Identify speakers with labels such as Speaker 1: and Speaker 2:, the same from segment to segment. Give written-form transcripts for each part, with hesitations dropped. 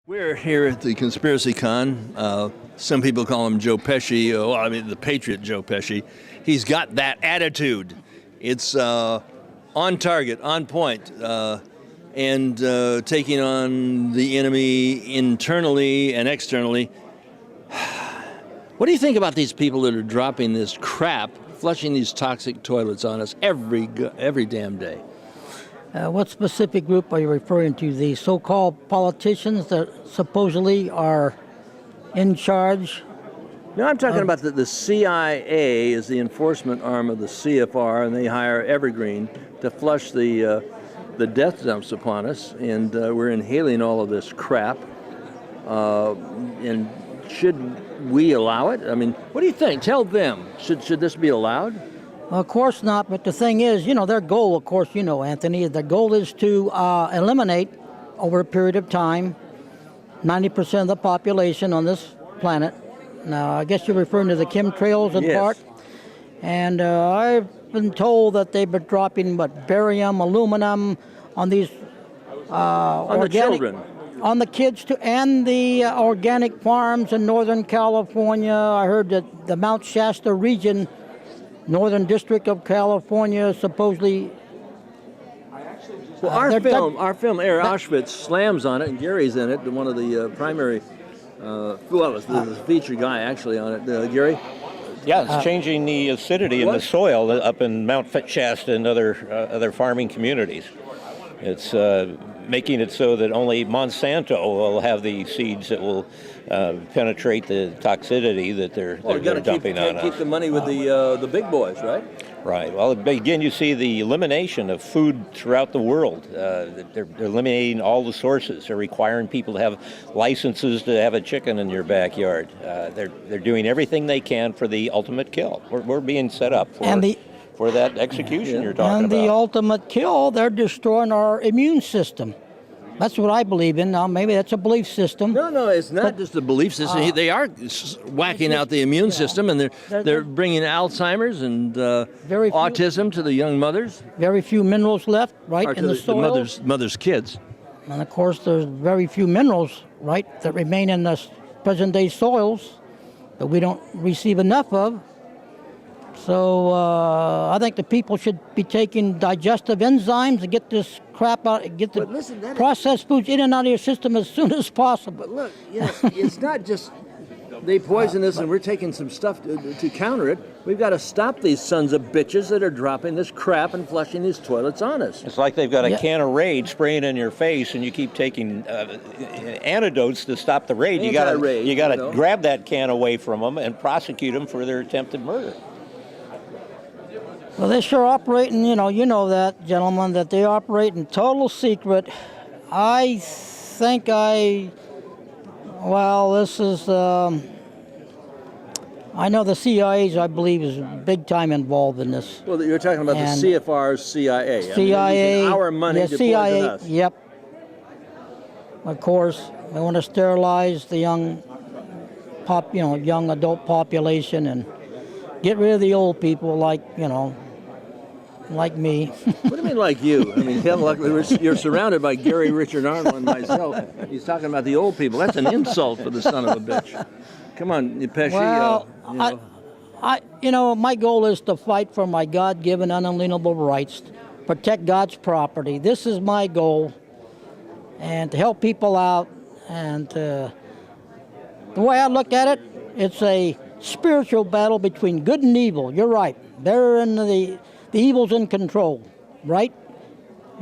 Speaker 1: We're here at the Conspiracy Con. Some people call him Joe Pesci. The Patriot Joe Pesci. He's got that attitude. It's on target, on point, and taking on the enemy internally and externally. What do you think about these people that are dropping this crap, flushing these toxic toilets on us every damn day?
Speaker 2: What specific group are you referring to? The so-called politicians that supposedly are in charge?
Speaker 1: No, I'm talking about the CIA is the enforcement arm of the CFR, and they hire Evergreen to flush the death dumps upon us, and we're inhaling all of this crap. And should we allow it? I mean, what do you think? Tell them. Should this be allowed?
Speaker 2: Of course not, but the thing is, their goal, of course, Anthony, the goal is to eliminate, over a period of time, 90% of the population on this planet. Now, I guess you're referring to the chemtrails in part. And I've been told that they've been dropping, barium, aluminum on these
Speaker 1: on the children.
Speaker 2: On the kids, too, and the organic farms in Northern California. I heard that the Mount Shasta region, Northern District of California, supposedly.
Speaker 1: Well, our film, Air Auschwitz, slams on it, and Gary's in it, one of the primary, the featured guy actually on it. Gary?
Speaker 3: Yeah, it's changing the acidity in the soil up in Mount Shasta and other farming communities. It's making it so that only Monsanto will have the seeds that will penetrate the toxicity that they're dumping on us.
Speaker 1: Keep the money with the big boys, right?
Speaker 3: Right. Well, again, you see the elimination of food throughout the world. They're eliminating all the sources. They're requiring people to have licenses to have a chicken in your backyard. They're doing everything they can for the ultimate kill. We're being set up for that execution you're talking about.
Speaker 2: And the ultimate kill, they're destroying our immune system. That's what I believe in. Now, maybe that's a belief system.
Speaker 1: No, it's not just a belief system. They are whacking out the immune system, and they're bringing Alzheimer's and autism to the young mothers.
Speaker 2: Very few minerals left, right, in the soil.
Speaker 1: The mother's kids.
Speaker 2: And, of course, there's very few minerals, right, that remain in the present-day soils that we don't receive enough of. So I think the people should be taking digestive enzymes to get this crap out, get the processed foods in and out of your system as soon as possible.
Speaker 1: But look, it's not just they poison us and we're taking some stuff to counter it. We've got to stop these sons of bitches that are dropping this crap and flushing these toilets on us.
Speaker 3: It's like they've got a can of Raid spraying in your face, and you keep taking antidotes to stop the Raid. You got to grab that can away from them and prosecute them for their attempted murder.
Speaker 2: Well, they sure operate in, you know that, gentlemen, that they operate in total secret. I think this is, I know the CIA, I believe, is big time involved in this.
Speaker 1: Well, you're talking about the CFR's CIA.
Speaker 2: CIA.
Speaker 1: Our money to
Speaker 2: CIA,
Speaker 1: poison us.
Speaker 2: Yep. Of course, they want to sterilize the young adult population and get rid of the old people like me.
Speaker 1: What do you mean like you? I mean, you're surrounded by Gary, Richard, Arnold, and myself. He's talking about the old people. That's an insult for the son of a bitch. Come on, Pesci.
Speaker 2: Well, my goal is to fight for my God-given unalienable rights, protect God's property. This is my goal, and to help people out. And the way I look at it, it's a spiritual battle between good and evil. You're right. They're in the evil's in control, right?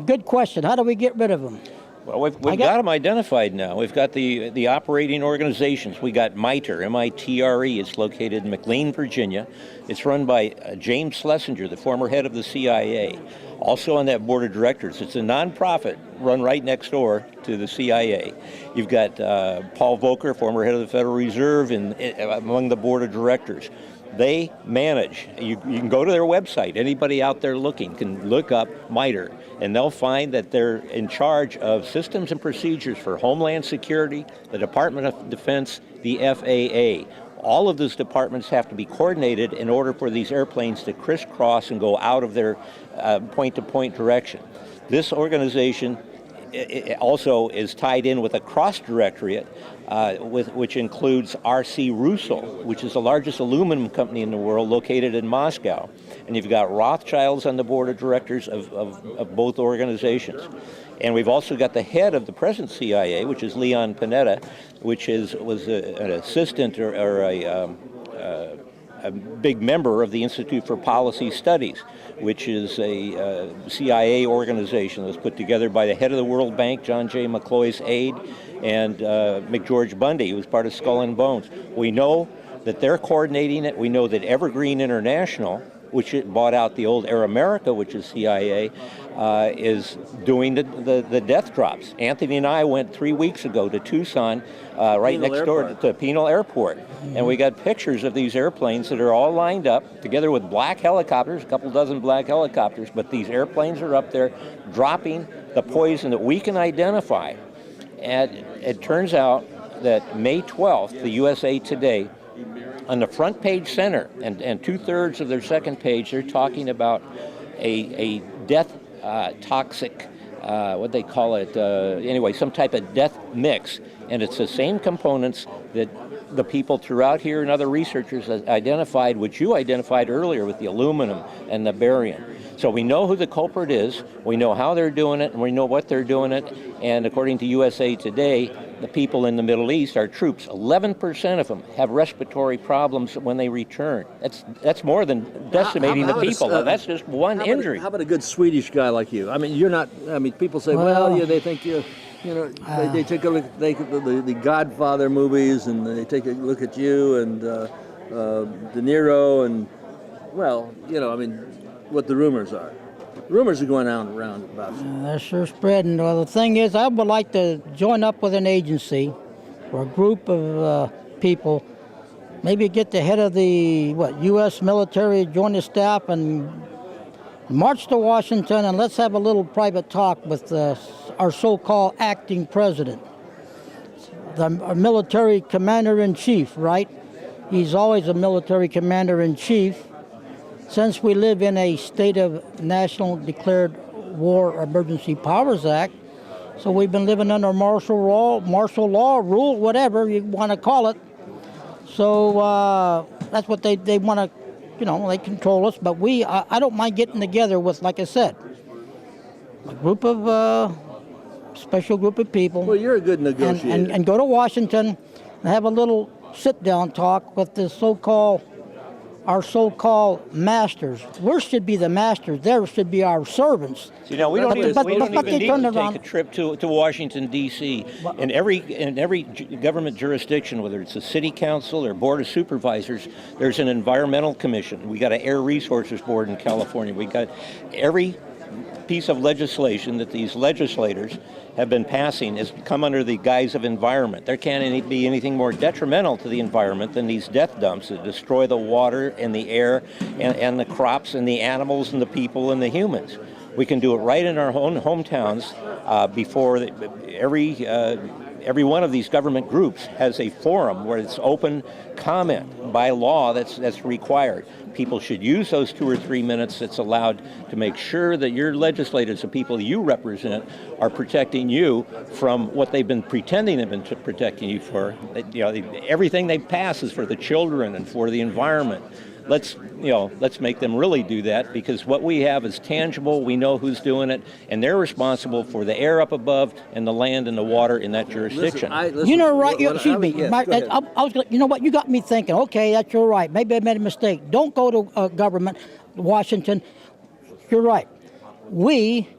Speaker 2: Good question. How do we get rid of them?
Speaker 3: Well, we've got them identified now. We've got the operating organizations. We got MITRE, M-I-T-R-E. It's located in McLean, Virginia. It's run by James Schlesinger, the former head of the CIA. Also on that board of directors. It's a nonprofit run right next door to the CIA. You've got Paul Volcker, former head of the Federal Reserve, among the board of directors. They manage. You can go to their website. Anybody out there looking can look up MITRE, and they'll find that they're in charge of systems and procedures for Homeland Security, the Department of Defense, the FAA. All of those departments have to be coordinated in order for these airplanes to crisscross and go out of their point-to-point direction. This organization it also is tied in with a cross-directorate, which includes RC Rusal, which is the largest aluminum company in the world, located in Moscow. And you've got Rothschilds on the board of directors of both organizations. And we've also got the head of the present CIA, which is Leon Panetta, which was an assistant or a big member of the Institute for Policy Studies, which is a CIA organization that was put together by the head of the World Bank, John J. McCloy's aide, and McGeorge Bundy, who was part of Skull and Bones. We know that they're coordinating it. We know that Evergreen International, which bought out the old Air America, which is CIA, is doing the death drops. Anthony and I went 3 weeks ago to Tucson, right next door to Penal Airport. And we got pictures of these airplanes that are all lined up, together with black helicopters, a couple dozen black helicopters, but these airplanes are up there dropping the poison that we can identify. And it turns out that May 12th, the USA Today, on the front page center, and two-thirds of their second page, they're talking about a death toxic, what they call it, anyway, some type of death mix. And it's the same components that the people throughout here and other researchers identified, which you identified earlier with the aluminum and the barium. So we know who the culprit is, we know how they're doing it, and we know what they're doing it. And according to USA Today, the people in the Middle East, our troops, 11% of them have respiratory problems when they return. That's more than decimating the people. That's just one injury.
Speaker 1: How about a good Swedish guy like you? I mean, you're not. I mean, people say, yeah, they think you. You know, they take a look at the Godfather movies, and they take a look at you and De Niro, and well, you know, I mean, what the rumors are. Rumors are going on around about you.
Speaker 2: They're sure spreading. Well, the thing is, I would like to join up with an agency or a group of people, maybe get the head of the U.S. military, join the staff, and march to Washington, and let's have a little private talk with our so-called acting president, our military commander-in-chief, right? He's always a military commander-in-chief. Since we live in a state of national declared war emergency powers act, so we've been living under martial law, rule, whatever you want to call it. So that's what they want to, you know, they control us. But I don't mind getting together with, like I said, a group of, special group of people.
Speaker 1: Well, you're a good negotiator.
Speaker 2: And go to Washington and have a little sit-down talk with the our so-called masters. We should be the masters. There should be our servants.
Speaker 3: You know, we don't even need to take a trip to Washington, D.C. In every government jurisdiction, whether it's a city council or board of supervisors, there's an environmental commission. We got an air resources board in California. We got every piece of legislation that these legislators have been passing has come under the guise of environment. There can't be anything more detrimental to the environment than these death dumps that destroy the water and the air and the crops and the animals and the people and the humans. We can do it right in our own hometowns before every one of these government groups has a forum where it's open comment by law that's required. People should use those 2 or 3 minutes that's allowed to make sure that your legislators, the people you represent, are protecting you from what they've been pretending they've been protecting you for. You know, everything they pass is for the children and for the environment. Let's make them really do that, because what we have is tangible. We know who's doing it, and they're responsible for the air up above and the land and the water in that jurisdiction.
Speaker 2: You know, right? Excuse me. You know what? You got me thinking. Okay, that's all right. Maybe I made a mistake. Don't go to government, Washington. You're right. We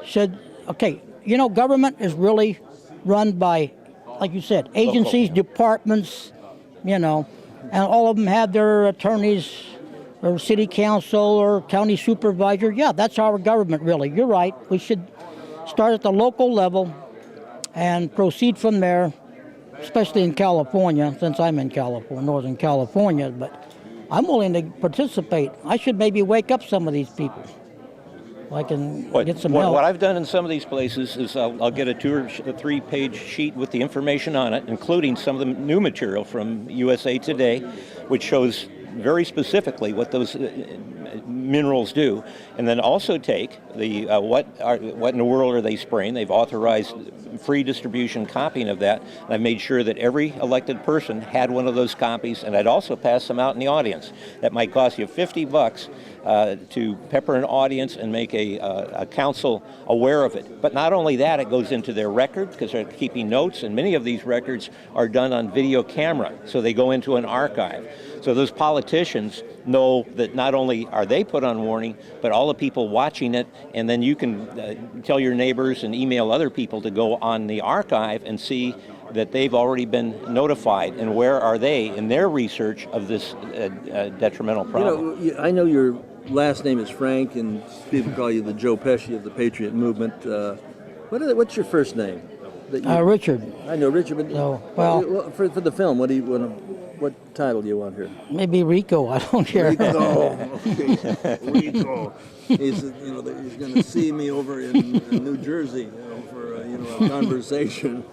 Speaker 2: should. Okay, you know, government is really run by, like you said, agencies, departments. You know. And all of them have their attorneys or city council or county supervisor. Yeah, that's our government, really. You're right. We should start at the local level and proceed from there, especially in California, since I'm in California, Northern California. But I'm willing to participate. I should maybe wake up some of these people. I can get some help.
Speaker 3: What I've done in some of these places is I'll get a 2 or 3 page sheet with the information on it, including some of the new material from USA Today, which shows very specifically what those minerals do, and then also take the what in the world are they spraying. They've authorized free distribution copying of that, and I've made sure that every elected person had one of those copies, and I'd also pass them out in the audience. That might cost you $50 to pepper an audience and make a council aware of it. But not only that, it goes into their record because they're keeping notes, and many of these records are done on video camera, so they go into an archive. So those politicians know that not only are they put on warning, but all the people watching it, and then you can tell your neighbors and email other people to go on the archive and see that they've already been notified, and where are they in their research of this detrimental problem.
Speaker 1: You know, I know your last name is Frank, and people call you the Joe Pesci of the Patriot movement. What's your first name?
Speaker 2: Richard.
Speaker 1: I know Richard, but
Speaker 2: well,
Speaker 1: for the film, what title do you want here?
Speaker 2: Maybe Rico. I don't care.
Speaker 1: Rico. Okay. Rico. He's going to see me over in New Jersey for a conversation.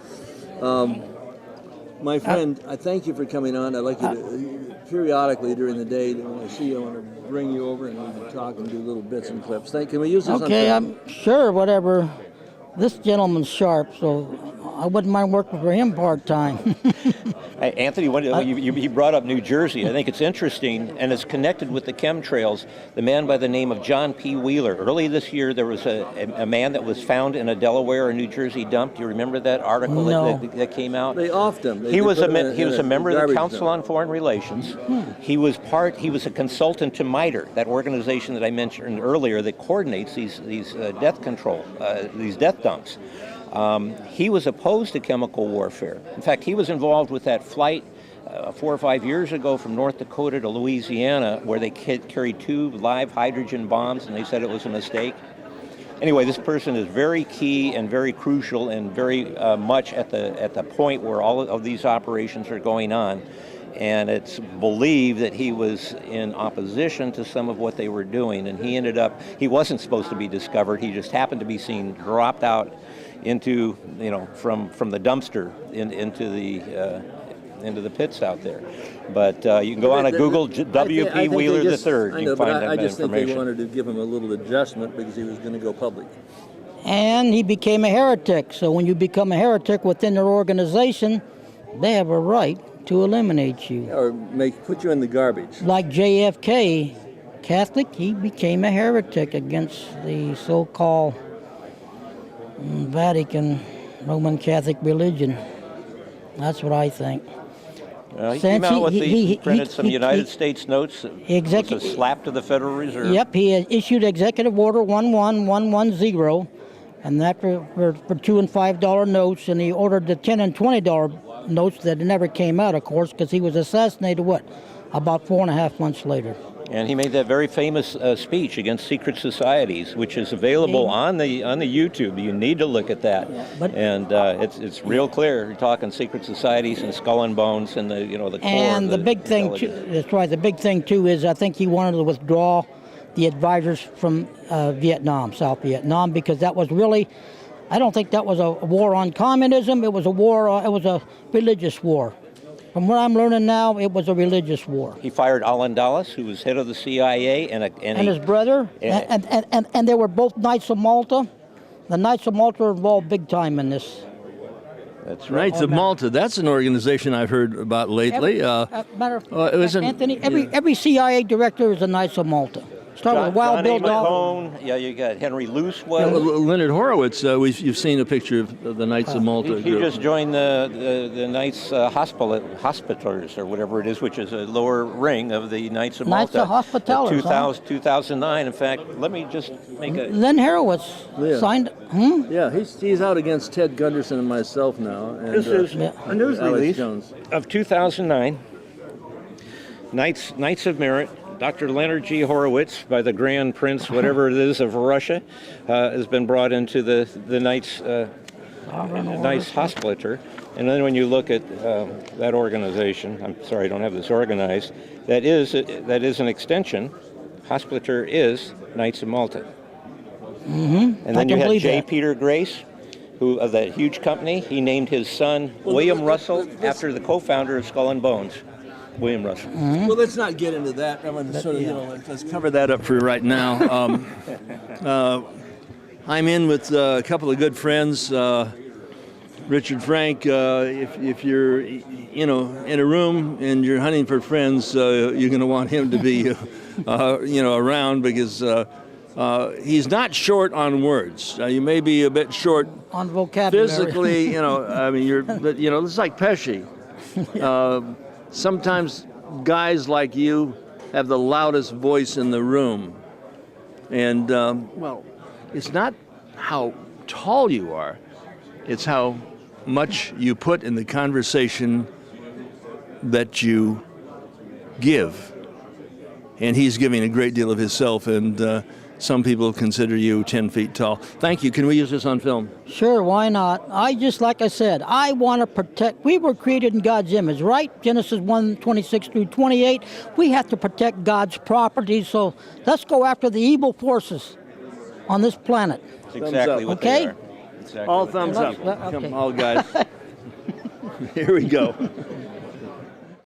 Speaker 1: My friend, I thank you for coming on. I'd like you to periodically during the day, when I see you, I want to bring you over and we can talk and do little bits and clips. Can we use this?
Speaker 2: Okay, I'm sure. Whatever. This gentleman's sharp, so I wouldn't mind working for him part-time.
Speaker 3: Hey, Anthony, you brought up New Jersey. I think it's interesting, and it's connected with the chemtrails. The man by the name of John P. Wheeler. Early this year, there was a man that was found in a Delaware or New Jersey dump. Do you remember that article that came out?
Speaker 1: They often.
Speaker 3: He was a member of the Council on Foreign Relations. He was a consultant to MITRE, that organization that I mentioned earlier that coordinates these death control, these death dumps. He was opposed to chemical warfare. In fact, he was involved with that flight 4 or 5 years ago from North Dakota to Louisiana where they carried 2 live hydrogen bombs, and they said it was a mistake. Anyway, this person is very key and very crucial and very much at the point where all of these operations are going on. And it's believed that he was in opposition to some of what they were doing, and he wasn't supposed to be discovered. He just happened to be seen dropped out into, from the dumpster into the pits out there. But you can go on to Google W.P. Wheeler III. You can find that information. I just think they wanted to give him a little adjustment because he was going to go public.
Speaker 2: And he became a heretic. So when you become a heretic within their organization, they have a right to eliminate you.
Speaker 1: Or put you in the garbage.
Speaker 2: Like JFK, Catholic, he became a heretic against the so-called Vatican Roman Catholic religion. That's what I think.
Speaker 3: He came out with he printed some United States notes. It was a slap to the Federal Reserve.
Speaker 2: Yep, he issued Executive Order 11110, and that for $2 and $5 notes, and he ordered the $10 and $20 notes that never came out, of course, because he was assassinated, about 4.5 months later.
Speaker 3: And he made that very famous speech against secret societies, which is available on the YouTube. You need to look at that. Yeah, it's real clear. You're talking secret societies and skull and bones and the core.
Speaker 2: And the big thing too, that's right. The big thing too is I think he wanted to withdraw the advisors from Vietnam, South Vietnam, because that was really, I don't think that was a war on communism. It was a war. It was a religious war. From what I'm learning now, it was a religious war.
Speaker 3: He fired Allen Dulles, who was head of the CIA, and
Speaker 2: his brother, and they were both Knights of Malta. The Knights of Malta are involved big time in this.
Speaker 3: That's right.
Speaker 1: Knights of Malta. That's an organization I've heard about lately.
Speaker 2: Anthony, every CIA director is a Knights of Malta. Start with Wild Bill
Speaker 3: Dalton. Yeah, you got Henry Luce.
Speaker 1: Leonard Horowitz. You've seen a picture of the Knights of Malta.
Speaker 3: He just joined the Knights Hospitallers, or whatever it is, which is a lower ring of the Knights of Malta.
Speaker 2: Knights of Hospitallers.
Speaker 3: 2009. In fact, let me just make a.
Speaker 2: Len Horowitz signed.
Speaker 1: Yeah, he's out against Ted Gunderson and myself now. And,
Speaker 3: this is a news release of 2009. Knights of Merit. Dr. Leonard G. Horowitz, by the Grand Prince, whatever it is, of Russia, has been brought into the Knights Hospitaller. And then when you look at that organization, I'm sorry, I don't have this organized, that is an extension. Hospitaller is Knights of Malta.
Speaker 2: Mm-hmm.
Speaker 3: And then you had J. Peter Grace, who of that huge company. He named his son William Russell after the co-founder of Skull and Bones. William Russell.
Speaker 1: Well, let's not get into that. I'm going to sort of, let's cover that up for right now. I'm in with a couple of good friends. Richard Frank, if you're, in a room and you're hunting for friends, you're going to want him to be, around because he's not short on words. You may be a bit short
Speaker 2: On vocabulary.
Speaker 1: physically, but it's like Pesci. Sometimes guys like you have the loudest voice in the room. And, it's not how tall you are, it's how much you put in the conversation that you give. And he's giving a great deal of himself, and some people consider you 10 feet tall. Thank you. Can we use this on film?
Speaker 2: Sure, why not? Like I said, I want to protect. We were created in God's image, right? Genesis 1:26 through 28. We have to protect God's property, so let's go after the evil forces on this planet.
Speaker 3: That's exactly
Speaker 1: up.
Speaker 3: what
Speaker 2: Okay?
Speaker 3: they are. Exactly
Speaker 1: All
Speaker 3: what they are.
Speaker 1: thumbs up.
Speaker 2: Okay.
Speaker 1: Come, all guys. Here we go.